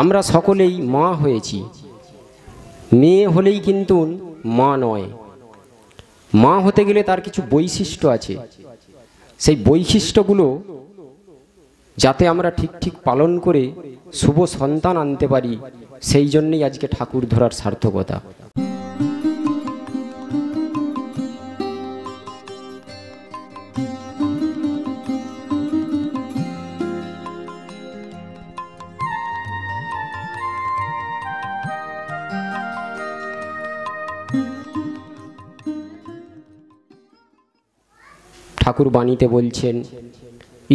আমরা সকলেই মা হয়েছি, মেয়ে হলেই কিন্তু মা নয়। মা হতে গেলে তার কিছু বৈশিষ্ট্য আছে, সেই বৈশিষ্ট্যগুলো যাতে আমরা ঠিক ঠিক পালন করে শুভ সন্তান আনতে পারি, সেই জন্যই আজকে ঠাকুর ধরার সার্থকতা। ঠাকুর বাণীতে বলছেন,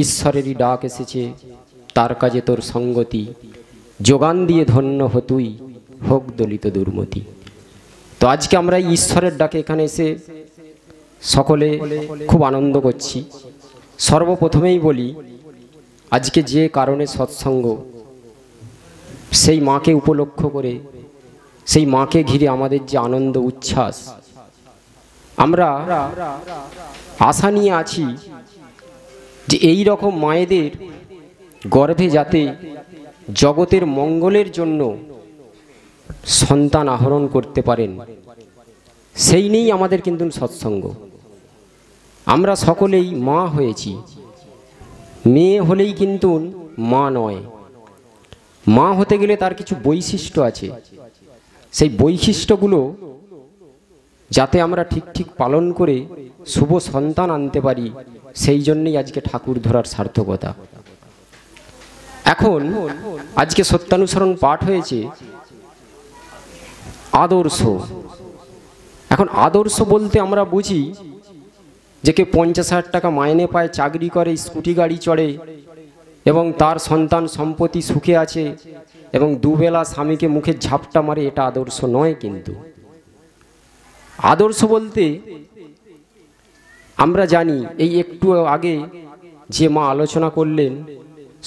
ঈশ্বরেরই ডাক এসেছে, তার কাজে তোর সঙ্গতি, যোগান দিয়ে ধন্য হতুই, হোক দলিত দুর্মতি। তো আজকে আমরা ঈশ্বরের ডাকে এখানে এসে সকলে খুব আনন্দ করছি। সর্বপ্রথমেই বলি, আজকে যে কারণে সৎসঙ্গ, সেই মাকে উপলক্ষ করে, সেই মাকে ঘিরে আমাদের যে আনন্দ উচ্ছ্বাস, আমরা আশা নিয়ে আছি যে এই রকম মায়েদের গর্ভে যাতে জগতের মঙ্গলের জন্য সন্তান আহরণ করতে পারেন, সেই নিয়েই আমাদের কিন্তু সৎসঙ্গ। আমরা সকলেই মা হয়েছি, মেয়ে হলেই কিন্তু মা নয়। মা হতে গেলে তার কিছু বৈশিষ্ট্য আছে, সেই বৈশিষ্ট্যগুলো যাতে আমরা ঠিক ঠিক পালন করে শুভ সন্তান আনতে পারি, সেই জন্যই আজকে ঠাকুর ধরার সার্থকতা। এখন আজকে সত্যানুসরণ পাঠ হয়েছে আদর্শ। এখন আদর্শ বলতে আমরা বুঝি যে কেউ 50,000 টাকা মাইনে পায়, চাকরি করে, স্কুটি গাড়ি চড়ে এবং তার সন্তান সম্পত্তি সুখে আছে এবং দুবেলা স্বামীকে মুখে ঝাপটা মারে, এটা আদর্শ নয়। কিন্তু আদর্শ বলতে আমরা জানি, এই একটু আগে যে মা আলোচনা করলেন,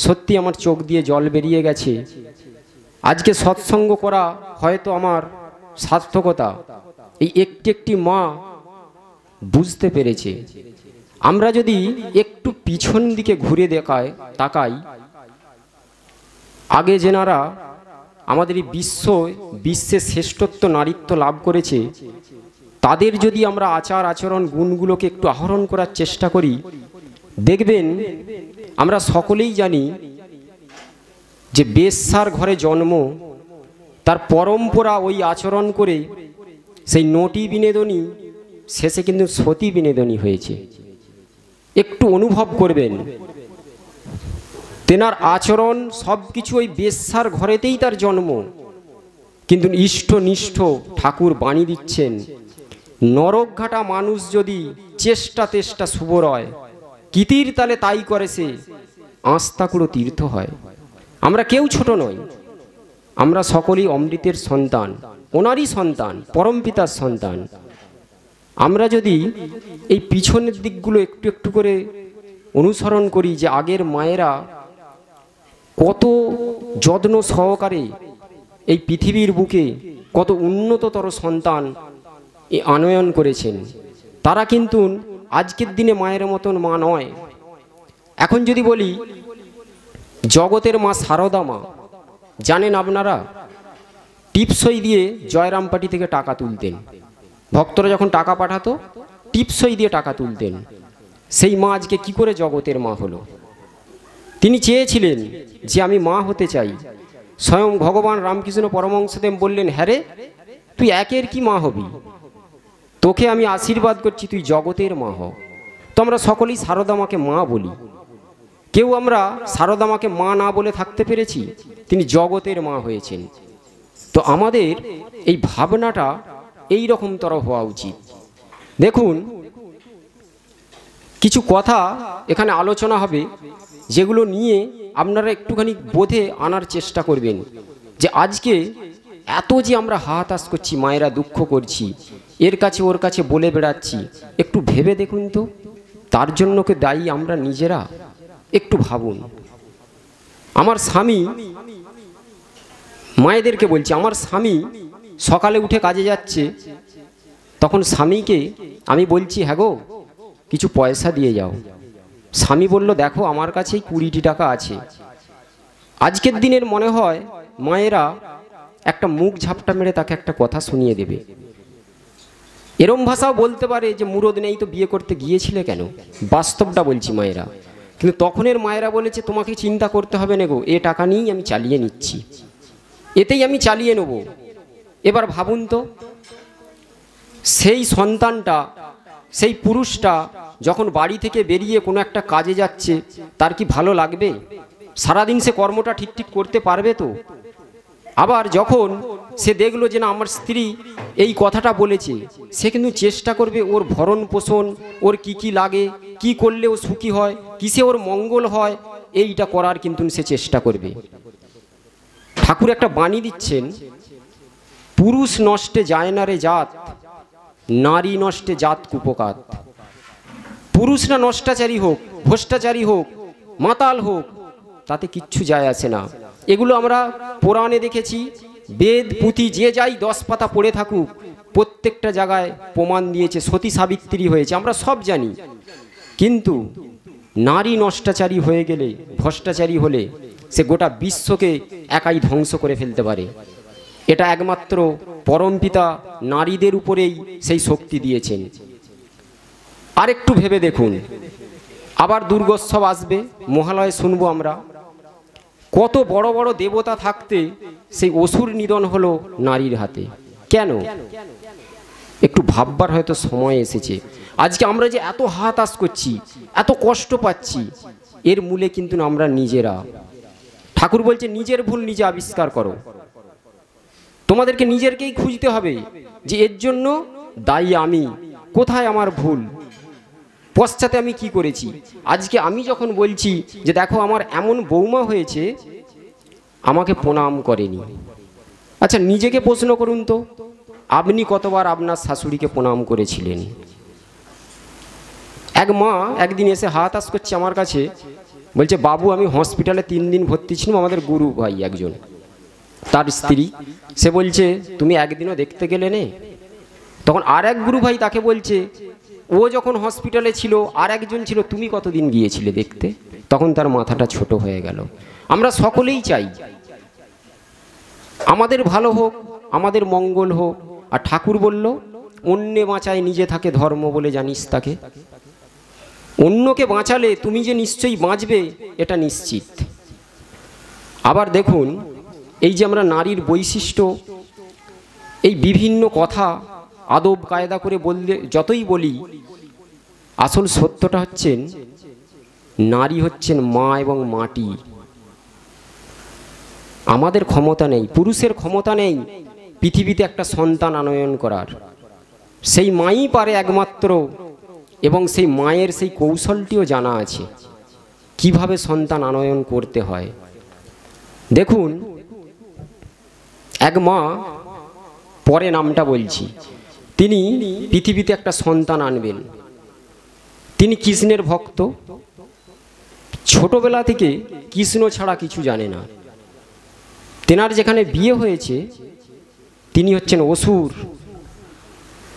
সত্যি আমার চোখ দিয়ে জল বেরিয়ে গেছে। আজকে সৎসঙ্গ করা হয়তো আমার সার্থকতা, এই একটি একটি মা বুঝতে পেরেছে। আমরা যদি একটু পিছন দিকে ঘুরে তাকাই, আগে যেনারা আমাদের এই বিশ্বে শ্রেষ্ঠত্ব নারীত্ব লাভ করেছে, তাদের যদি আমরা আচার আচরণ গুণগুলোকে একটু আহরণ করার চেষ্টা করি, দেখবেন আমরা সকলেই জানি যে বেশ্যার ঘরে জন্ম, তার পরম্পরা ওই আচরণ করে সেই নটি বিনোদনী শেষে কিন্তু সতী বিনোদনী হয়েছে। একটু অনুভব করবেন, তেনার আচরণ সব কিছু ওই বেশ্যার ঘরেতেই তার জন্ম, কিন্তু ইষ্টনিষ্ঠ ঠাকুর বাণী দিচ্ছেন, নরকঘাটা মানুষ যদি চেষ্টা শুভ রয়, কীতির তালে তাই করে সে, আস্তাকুড়ো তীর্থ হয়। আমরা কেউ ছোট নই, আমরা সকলেই অমৃতের সন্তান, ওনারই সন্তান, পরমপিতার সন্তান। আমরা যদি এই পিছনের দিকগুলো একটু একটু করে অনুসরণ করি, যে আগের মায়েরা কত যত্ন সহকারে এই পৃথিবীর বুকে কত উন্নততর সন্তান আনয়ন করেছেন, তারা কিন্তু আজকের দিনে মায়ের মতন মা নয়। এখন যদি বলি জগতের মা সারদা মা, জানেন আপনারা, টিপসই দিয়ে জয়রামপাটি থেকে টাকা তুলতেন। ভক্তরা যখন টাকা পাঠাতো, টিপসই দিয়ে টাকা তুলতেন। সেই মা আজকে কি করে জগতের মা হলো? তিনি চেয়েছিলেন যে আমি মা হতে চাই। স্বয়ং ভগবান রামকৃষ্ণ পরমহংসদেব বললেন, হ্যাঁ রে, তুই একের কি মা হবি, তোকে আমি আশীর্বাদ করছি, তুই জগতের মা হ। তো আমরা সকলেই সারদা মাকে মা বলি, কেউ আমরা সারদা মাকে মা না বলে থাকতে পেরেছি? তিনি জগতের মা হয়েছেন। তো আমাদের এই ভাবনাটা এই রকম তর হওয়া উচিত। দেখুন, কিছু কথা এখানে আলোচনা হবে, যেগুলো নিয়ে আপনারা একটুখানি বোধে আনার চেষ্টা করবেন, যে আজকে এত যে আমরা হাহাতাস করছি, মায়েরা দুঃখ করছি, এর কাছে ওর কাছে বলে বেড়াচ্ছি, একটু ভেবে দেখুন তো, তার জন্য কে দায়ী আমরা নিজেরা? একটু ভাবুন। আমার স্বামী, মায়েদেরকে বলছি, আমার স্বামী সকালে উঠে কাজে যাচ্ছে, তখন স্বামীকে আমি বলছি, হ্যাঁ গো কিছু পয়সা দিয়ে যাও। স্বামী বলল, দেখো আমার কাছেই 20টি টাকা আছে। আজকের দিনের মনে হয় মায়েরা একটা মুখ ঝাপটা মেরে তাকে একটা কথা শুনিয়ে দেবে। এরম ভাষাও বলতে পারে যে মুরদ নেই তো বিয়ে করতে গিয়েছিলে কেন, বাস্তবটা বলছি মায়েরা। কিন্তু তখনের মায়েরা বলেছে তোমাকে চিন্তা করতে হবে না গো, এ টাকা নিয়েই আমি চালিয়ে নিচ্ছি, এতেই আমি চালিয়ে নেব। এবার ভাবুন তো, সেই সন্তানটা, সেই পুরুষটা যখন বাড়ি থেকে বেরিয়ে কোনো একটা কাজে যাচ্ছে, তার কি ভালো লাগবে? সারাদিন সে কর্মটা ঠিক ঠিক করতে পারবে তো? আবার যখন সে দেখলো যে না আমার স্ত্রী এই কথাটা বলেছে, সে কিন্তু চেষ্টা করবে ওর ভরণ পোষণ, ওর কি কি লাগে, কি করলে ও সুখী হয়, কিসে ওর মঙ্গল হয়, এইটা করার কিন্তু সে চেষ্টা করবে। ঠাকুর একটা বাণী দিচ্ছেন, পুরুষ নষ্টে যায় না রে জাত, নারী নষ্টে জাত কুপকাত। পুরুষরা নষ্টাচারী হোক, ভ্রষ্টাচারী হোক, মাতাল হোক, তাতে কিচ্ছু যায় আসে না। এগুলো আমরা পুরাণে দেখেছি, বেদ পুঁথি যে যাই 10 পাতা পড়ে থাকুক, প্রত্যেকটা জায়গায় প্রমাণ দিয়েছে, সতী সাবিত্রী হয়েছে, আমরা সব জানি। কিন্তু নারী নষ্টাচারী হয়ে গেলে, ভ্রষ্টাচারী হলে, সে গোটা বিশ্বকে একাই ধ্বংস করে ফেলতে পারে। এটা একমাত্র পরমপিতা নারীদের উপরেই সেই শক্তি দিয়েছেন। আর একটু ভেবে দেখুন, আবার দুর্গোৎসব আসবে, মহালয়ে শুনবো আমরা, কত বড় বড় দেবতা থাকতে সেই অসুর নিধন হলো নারীর হাতে। কেন? একটু ভাববার হয়তো সময় এসেছে। আজকে আমরা যে এত হাতাশ করছি, এত কষ্ট পাচ্ছি, এর মূলে কিন্তু আমরা নিজেরা। ঠাকুর বলছে নিজের ভুল নিজে আবিষ্কার করো, তোমাদেরকে নিজেরকেই খুঁজতে হবে যে এর জন্য দায়ী আমি, কোথায় আমার ভুল, পশ্চাতে আমি কি করেছি। আজকে আমি যখন বলছি যে দেখো আমার এমন বৌমা হয়েছে, আমাকে প্রণাম করেনি, আচ্ছা নিজেকে প্রশ্ন করুন তো, আপনি কতবার আপনার শাশুড়িকে প্রণাম করেছিলেন? এক মা একদিন এসে হাতাশ করছে আমার কাছে, বলছে বাবু আমি হসপিটালে 3 দিন ভর্তি ছিলাম, আমাদের গুরু ভাই একজন, তার স্ত্রী, সে বলছে তুমি একদিনও দেখতে গেলে নে। তখন আর এক গুরু ভাই তাকে বলছে ও যখন হসপিটালে ছিল আর একজন ছিল, তুমি কতদিন গিয়েছিলে দেখতে? তখন তার মাথাটা ছোট হয়ে গেল। আমরা সকলেই চাই আমাদের ভালো হোক, আমাদের মঙ্গল হোক। আর ঠাকুর বলল অন্যে বাঁচায় নিজে থাকে ধর্ম বলে জানিস তাকে। অন্যকে বাঁচালে তুমি যে নিশ্চয়ই বাঁচবে এটা নিশ্চিত। আবার দেখুন, এই যে আমরা নারীর বৈশিষ্ট্য, এই বিভিন্ন কথা আদব কায়দা করে বললে যতই বলি, আসল সত্যটা হচ্ছেন নারী হচ্ছেন মা এবং মাটি। আমাদের ক্ষমতা নেই, পুরুষের ক্ষমতা নেই পৃথিবীতে একটা সন্তান আনয়ন করার, সেই মাই পারে একমাত্র। এবং সেই মায়ের সেই কৌশলটিও জানা আছে কিভাবে সন্তান আনয়ন করতে হয়। দেখুন, এক মা, পরে নামটা বলছি, তিনি পৃথিবীতে একটা সন্তান আনবেন। তিনি কৃষ্ণের ভক্ত, ছোটবেলা থেকে কৃষ্ণ ছাড়া কিছু জানে না। তেনার যেখানে বিয়ে হয়েছে তিনি হচ্ছেন অসুর,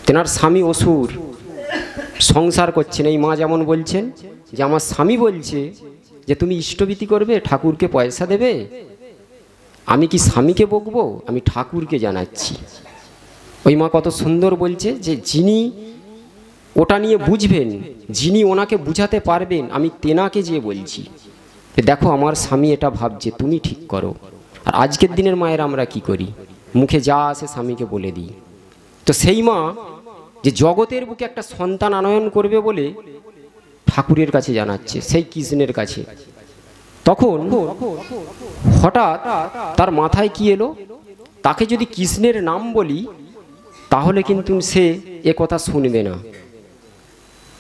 তেনার স্বামী অসুর, সংসার করছেন। এই মা যেমন বলছেন যে আমার স্বামী বলছে যে তুমি ইষ্টভীতি করবে, ঠাকুরকে পয়সা দেবে, আমি কি স্বামীকে বকবো, আমি ঠাকুরকে জানাচ্ছি। ওই মা কত সুন্দর বলছে যে যিনি ওটা নিয়ে বুঝবেন, যিনি ওনাকে বুঝাতে পারবেন, আমি তেনাকে যেয়ে বলছি দেখো আমার স্বামী এটা ভাবছে, তুমি ঠিক করো। আর আজকের দিনের মায়ের আমরা কি করি, মুখে যা আসে স্বামীকে বলে দিই। তো সেই মা যে জগতের বুকে একটা সন্তান আনয়ন করবে বলে ঠাকুরের কাছে জানাচ্ছে, সেই কৃষ্ণের কাছে। তখন হঠাৎ তার মাথায় কি এলো, তাকে যদি কৃষ্ণের নাম বলি তাহলে কিন্তু সে এ কথা শুনবে না,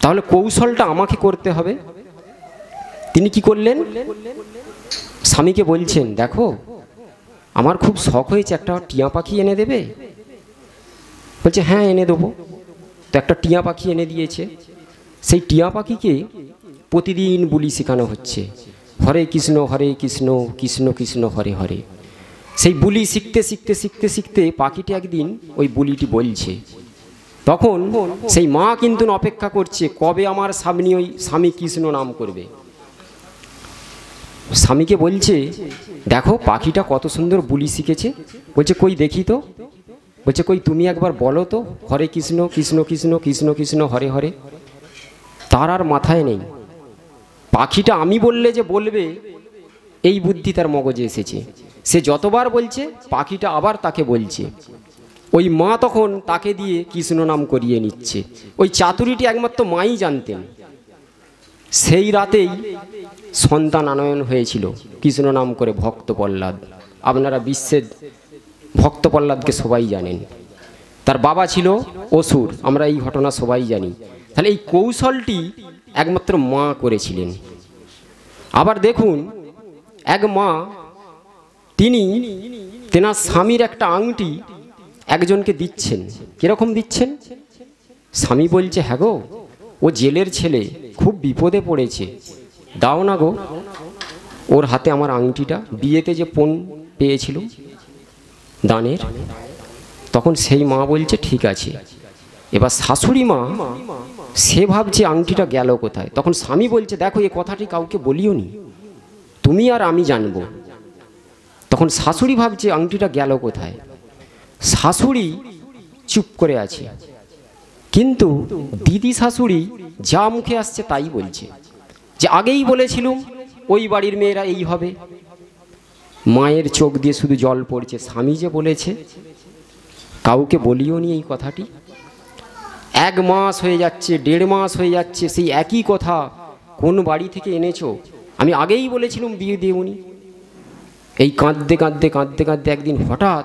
তাহলে কৌশলটা আমাকে করতে হবে। তিনি কি করলেন, স্বামীকে বলছেন দেখো আমার খুব শখ হয়েছে, একটা টিয়া পাখি এনে দেবে? বলছে হ্যাঁ এনে দেবো। তো একটা টিয়া পাখি এনে দিয়েছে। সেই টিয়া পাখিকে প্রতিদিন বুলি শেখানো হচ্ছে, হরে কৃষ্ণ কৃষ্ণ কৃষ্ণ হরে হরে। সেই বুলি শিখতে শিখতে শিখতে শিখতে পাখিটি একদিন ওই বুলিটি বলছে। তখন সেই মা কিন্তু অপেক্ষা করছে কবে আমার সামনে ওই স্বামী কৃষ্ণ নাম করবে। স্বামীকে বলছে, দেখো পাখিটা কত সুন্দর বুলি শিখেছে। বলছে, কই দেখি তো। বলছে, কই তুমি একবার বলো তো, হরে কৃষ্ণ কৃষ্ণ কৃষ্ণ কৃষ্ণ কৃষ্ণ হরে হরে। তার আর মাথায় নেই, পাখিটা আমি বললে যে বলবে এই বুদ্ধি তার মগজে এসেছে। সে যতবার বলছে পাখিটা আবার তাকে বলছে। ওই মা তখন তাকে দিয়ে কৃষ্ণ নাম করিয়ে নিচ্ছে। ওই চাতুরিটি একমাত্র মাই জানতেন। সেই রাতেই সন্তান আনয়ন হয়েছিল কৃষ্ণ নাম করে, ভক্ত প্রহ্লাদ। আপনারা বিশ্বের ভক্ত প্রহ্লাদকে সবাই জানেন। তার বাবা ছিল অসুর, আমরা এই ঘটনা সবাই জানি। তাহলে এই কৌশলটি একমাত্র মা করেছিলেন। আবার দেখুন, এক মা তিনি তেনার স্বামীর একটা আংটি একজনকে দিচ্ছেন। কিরকম দিচ্ছেন? স্বামী বলছে, হ্যাঁ গো, ও জেলের ছেলে, খুব বিপদে পড়েছে, দাও না গো ওর হাতে আমার আংটিটা, বিয়েতে যে পণ পেয়েছিল দানের। তখন সেই মা বলছে, ঠিক আছে। এবার শাশুড়ি মা সে ভাবছে আংটিটা গেল কোথায়। তখন স্বামী বলছে, দেখো এ কথাটি কাউকে বলিও নি, তুমি আর আমি জানবো। তখন শাশুড়ি ভাবছে আংটিটা গেল কোথায়। শাশুড়ি চুপ করে আছে, কিন্তু দিদি শাশুড়ি যা মুখে আসছে তাই বলছে, যে আগেই বলেছিলুম ওই বাড়ির মেয়েরা এই হবে। মায়ের চোখ দিয়ে শুধু জল পড়ছে, স্বামী যে বলেছে, কাউকে বলিও নি এই কথাটি। 1 মাস হয়ে যাচ্ছে, 1.5 মাস হয়ে যাচ্ছে, সেই একই কথা, কোন বাড়ি থেকে এনেছো, আমি আগেই বলেছিলাম বিয়ে দেবনি। এই কাঁদতে কাঁদতে কাঁদতে কাঁদতে একদিন হঠাৎ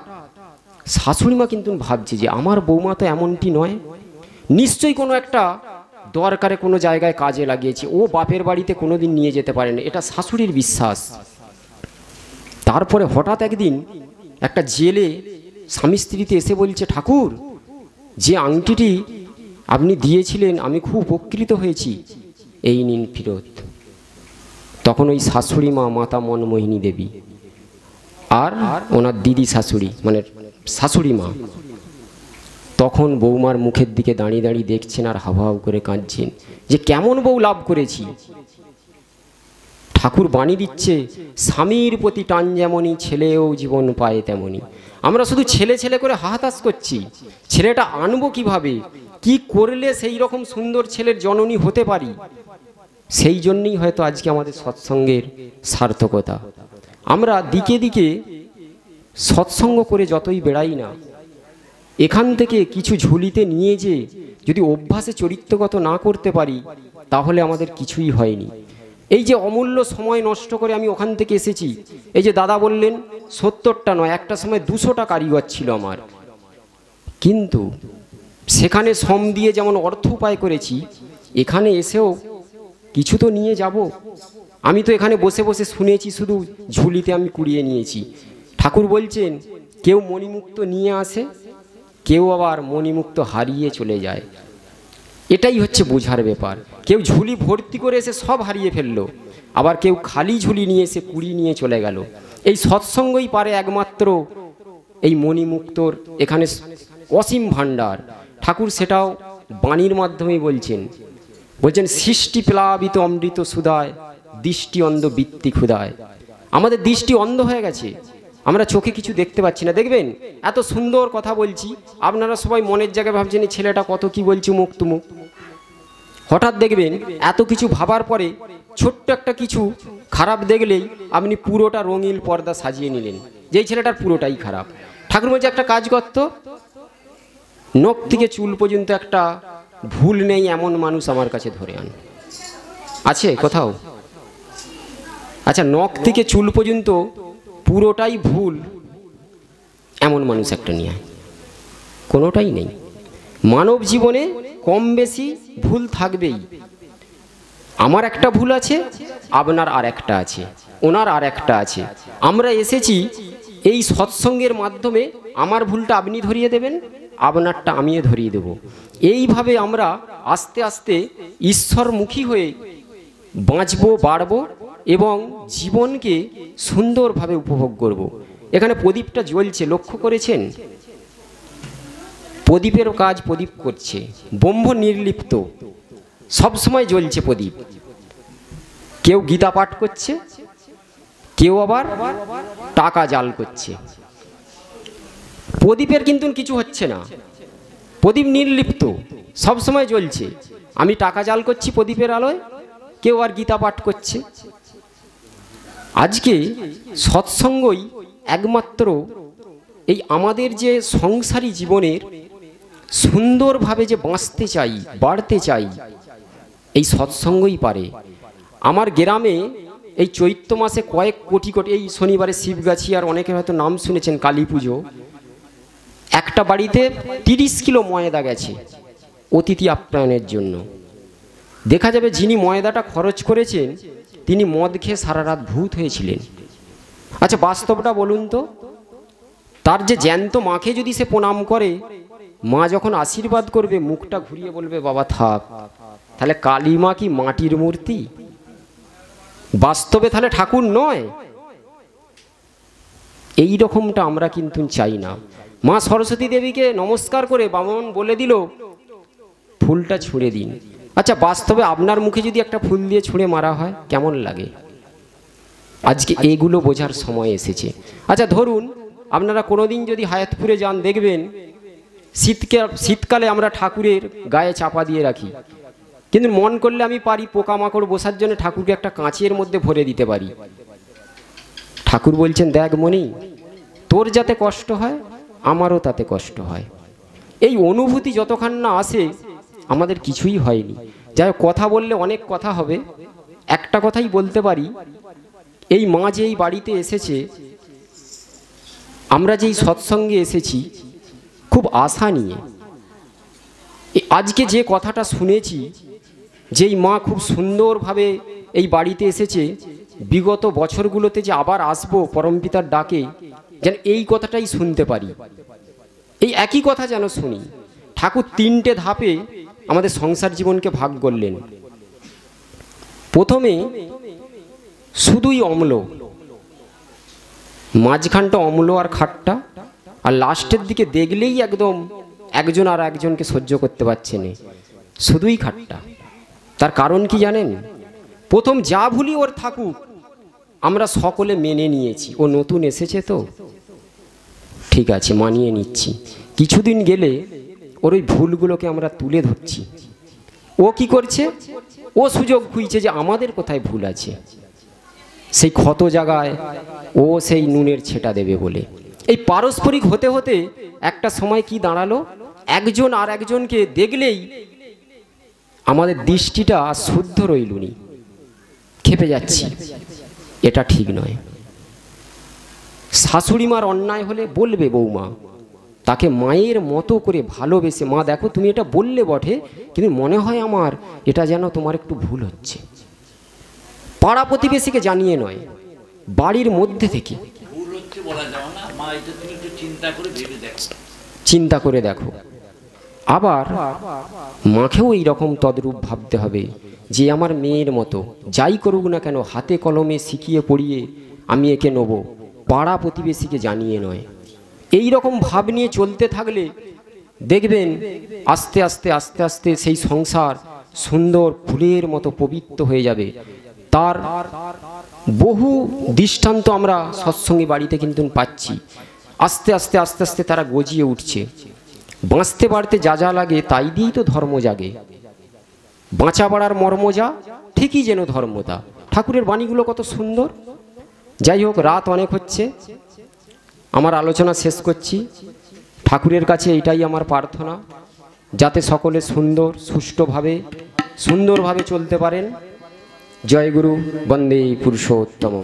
শাশুড়িমা কিন্তু ভাবছে যে আমার বৌমা তো এমনটি নয়, নিশ্চয়ই কোনো একটা দরকারে কোনো জায়গায় কাজে লাগিয়েছে, ও বাপের বাড়িতে কোনোদিন নিয়ে যেতে পারে না, এটা শাশুড়ির বিশ্বাস। তারপরে হঠাৎ একদিন একটা জেলে স্বামী স্ত্রীতে এসে বলছে, ঠাকুর, যে আংটিটি আপনি দিয়েছিলেন আমি খুব উপকৃত হয়েছি, এই নিন ফেরত। তখন ওই শাশুড়ি মা, মাতা মনমোহিনী দেবী, আর ওনার দিদি শাশুড়ি মানে শাশুড়ি মা, তখন বৌমার মুখের দিকে দাঁড়িয়ে দাঁড়িয়ে দেখছেন আর হাওয়াও করে কাঁদছেন যে কেমন বউ লাভ করেছি। ঠাকুর বাণী দিচ্ছে, স্বামীর প্রতি টান যেমনই, ছেলেও জীবন পায় তেমনই। আমরা শুধু ছেলে ছেলে করে হাহাতাশ করছি, ছেলেটা আনবো কিভাবে, কি করলে সেই রকম সুন্দর ছেলের জননী হতে পারি। সেই জন্যই হয়তো আজকে আমাদের সৎসঙ্গের সার্থকতা। আমরা দিকে দিকে সৎসঙ্গ করে যতই বেড়াই না, এখান থেকে কিছু ঝুলিতে নিয়ে যে যদি অভ্যাসে চরিত্রগত না করতে পারি, তাহলে আমাদের কিছুই হয়নি। এই যে অমূল্য সময় নষ্ট করে আমি ওখান থেকে এসেছি, এই যে দাদা বললেন 70টা নয়, একটা সময় 200টা কারিগর ছিল আমার, কিন্তু সেখানে শ্রম দিয়ে যেমন অর্থ উপায় করেছি, এখানে এসেও কিছু তো নিয়ে যাব। আমি তো এখানে বসে বসে শুনেছি, শুধু ঝুলিতে আমি কুড়িয়ে নিয়েছি। ঠাকুর বলছেন, কেউ মণিমুক্ত নিয়ে আসে, কেউ আবার মণিমুক্ত হারিয়ে চলে যায়। এটাই হচ্ছে বোঝার ব্যাপার। কেউ ঝুলি ভর্তি করে এসে সব হারিয়ে ফেললো, আবার কেউ খালি ঝুলি নিয়ে এসে কুড়ি নিয়ে চলে গেল। এই সৎসঙ্গই পারে একমাত্র এই মণিমুক্তর এখানে অসীম ভাণ্ডার। ঠাকুর সেটাও বাণীর মাধ্যমেই বলছেন, সৃষ্টি প্লাবিত অমৃত সুধায়, দৃষ্টি অন্ধ বৃত্তি ক্ষুধায়। আমাদের দৃষ্টি অন্ধ হয়ে গেছে, আমরা চোখে কিছু দেখতে পাচ্ছি না। দেখবেন এত সুন্দর কথা বলছি, আপনারা সবাই মনের জায়গায় ভাবছেন এই ছেলেটা কত কি বলছি, মুখ তুমুক। হঠাৎ দেখবেন এত কিছু ভাবার পরে ছোট্ট একটা কিছু খারাপ দেখলেই আপনি পুরোটা রঙিন পর্দা সাজিয়ে নিলেন, যে এই ছেলেটার পুরোটাই খারাপ। ঠাকুর বলছে একটা কাজ করতো, নখ থেকে চুল পর্যন্ত একটা ভুল নেই এমন মানুষ আমার কাছে ধরে আন। আছে কোথাও? আচ্ছা, নখ থেকে চুল পর্যন্ত পুরোটাই ভুল এমন মানুষ একটা নিয়ে আয়, কোনোটাই নেই। মানব জীবনে কম বেশি ভুল থাকবেই। আমার একটা ভুল আছে, আপনার আর একটা আছে, ওনার আর একটা আছে। আমরা এসেছি এই সৎসঙ্গের মাধ্যমে, আমার ভুলটা আপনি ধরিয়ে দেবেন, আপনারটা আমিও ধরিয়ে দেব। এইভাবে আমরা আস্তে আস্তে ঈশ্বরমুখী হয়ে বাঁচবো, বাড়বো এবং জীবনকে সুন্দরভাবে উপভোগ করব। এখানে প্রদীপটা জ্বলছে, লক্ষ্য করেছেন? প্রদীপেরও কাজ প্রদীপ করছে, ব্রহ্ম নির্লিপ্ত, সবসময় জ্বলছে প্রদীপ। কেউ গীতা পাঠ করছে, কেউ আবার টাকা জাল করছে। প্রদীপের কিন্তু কিছু হচ্ছে না, প্রদীপ নির্লিপ্ত, সবসময় জ্বলছে। আমি টাকা জাল করছি প্রদীপের আলোয়, কেউ আর গীতা পাঠ করছে। আজকে সৎসঙ্গই একমাত্র এই আমাদের যে সংসারী জীবনের সুন্দরভাবে যে বাঁচতে চাই, বাড়তে চাই, এই সৎসঙ্গই পারে। আমার গ্রামে এই চৈত্র মাসে কয়েক কোটি কোটি, এই শনিবারে শিবগাছি আর অনেকে হয়তো নাম শুনেছেন, কালী পুজো, একটা বাড়িতে 30 কিলো ময়দা গেছে অতিথি আপ্যায়নের জন্য। দেখা যাবে যিনি ময়দাটা খরচ করেছেন তিনি মদ খেয়ে সারা রাত ভূত হয়েছিলেন। আচ্ছা বাস্তবটা বলুন তো, তার যে জ্যান্ত মাকে যদি সে প্রণাম করে, মা যখন আশীর্বাদ করবে মুখটা ঘুরিয়ে বলবে বাবা থাক, তাহলে কালী মা কি মাটির মূর্তি? বাস্তবে তাহলে ঠাকুর নয়? এই রকমটা আমরা কিন্তু চাই না। মা সরস্বতী দেবীকে নমস্কার করে বামন বলে দিল ফুলটা ছুঁড়ে দিন। আচ্ছা বাস্তবে আপনার মুখে যদি একটা ফুল দিয়ে ছুঁড়ে মারা হয় কেমন লাগে? আজকে এগুলো বোঝার সময় এসেছে। আচ্ছা ধরুন আপনারা কোনোদিন যদি হায়াতপুরে যান, দেখবেন শীতকালে আমরা ঠাকুরের গায়ে চাপা দিয়ে রাখি, কিন্তু মন করলে আমি পারি পোকামাকড় বসার জন্য ঠাকুরকে একটা কাঁচের মধ্যে ভরে দিতে পারি। ঠাকুর বলছেন দেখ মনি, তোর যাতে কষ্ট হয় আমারও তাতে কষ্ট হয়। এই অনুভূতি যতক্ষণ না আসে আমাদের কিছুই হয়নি। যাই হোক, কথা বললে অনেক কথা হবে, একটা কথাই বলতে পারি, এই মা যে এই বাড়িতে এসেছে, আমরা যেই সৎসঙ্গে এসেছি খুব আশা নিয়ে। আজকে যে কথাটা শুনেছি, যেই মা খুব সুন্দরভাবে এই বাড়িতে এসেছে, বিগত বছরগুলোতে যে আবার আসবো পরমপিতার ডাকে, যেন এই কথাটাই শুনতে পারি, এই একই কথা যেন শুনি। ঠাকুর 3টে ধাপে আমাদের সংসার জীবনকে ভাগ করলেন। প্রথমে শুধুই অম্ল, মাঝখানটা অম্ল আর খাট্টা, আর লাস্টের দিকে দেখলেই একদম একজন আর একজনকে সহ্য করতে পারছে না, শুধুই খাট্টা। তার কারণ কি জানেন? প্রথম যা ভুলি ওর থাকুক, আমরা সকলে মেনে নিয়েছি, ও নতুন এসেছে তো ঠিক আছে মানিয়ে নিচ্ছি। কিছুদিন গেলে ওর ওই ভুলগুলোকে আমরা তুলে ধরছি। ও কি করছে? ও সুযোগ খুঁজছে যে আমাদের কোথায় ভুল আছে, সেই ক্ষত জায়গায় ও সেই নুনের ছেটা দেবে বলে। এই পারস্পরিক হতে হতে একটা সময় কি দাঁড়ালো, একজন আর একজনকে দেখলেই আমাদের দৃষ্টিটা শুদ্ধ রইলুনি, খেপে যাচ্ছি, এটা ঠিক নয়। শাশুড়ি মার অন্যায় হলে বলবে বৌমা, তাকে মায়ের মতো করে ভালোবেসে, মা দেখো তুমি এটা বললে বটে, কিন্তু মনে হয় আমার এটা যেন তোমার একটু ভুল হচ্ছে। পাড়া প্রতিবেশীকে জানিয়ে নয়, বাড়ির মধ্যে থেকে চিন্তা করে দেখো। আবার মাকেও এইরকম তদ্রূপ ভাবতে হবে যে আমার মেয়ের মতো যাই করুক না কেন, হাতে কলমে শিখিয়ে পড়িয়ে আমি একে নেব, পাড়া প্রতিবেশীকে জানিয়ে নয়। এই রকম ভাব নিয়ে চলতে থাকলে দেখবেন আস্তে আস্তে আস্তে আস্তে সেই সংসার সুন্দর ফুলের মতো পবিত্র হয়ে যাবে। তার বহু দৃষ্টান্ত আমরা সৎসঙ্গী বাড়িতে কিন্তু পাচ্ছি। আস্তে আস্তে আস্তে আস্তে তারা গজিয়ে উঠছে। বাঁচতে বাড়তে যা যা লাগে তাই দিয়েই তো ধর্ম জাগে। বাঁচা বাড়ার মর্ম যা, ঠিকই যেন ধর্মতা। ঠাকুরের বাণীগুলো কত সুন্দর। যাই হোক, রাত অনেক হচ্ছে, আমার আলোচনা শেষ করছি। ঠাকুরের কাছে এটাই আমার প্রার্থনা, যাতে সকলে সুষ্ঠুভাবে সুন্দরভাবে চলতে পারেন। জয় গুরু, বন্দে পুরুষোত্তম।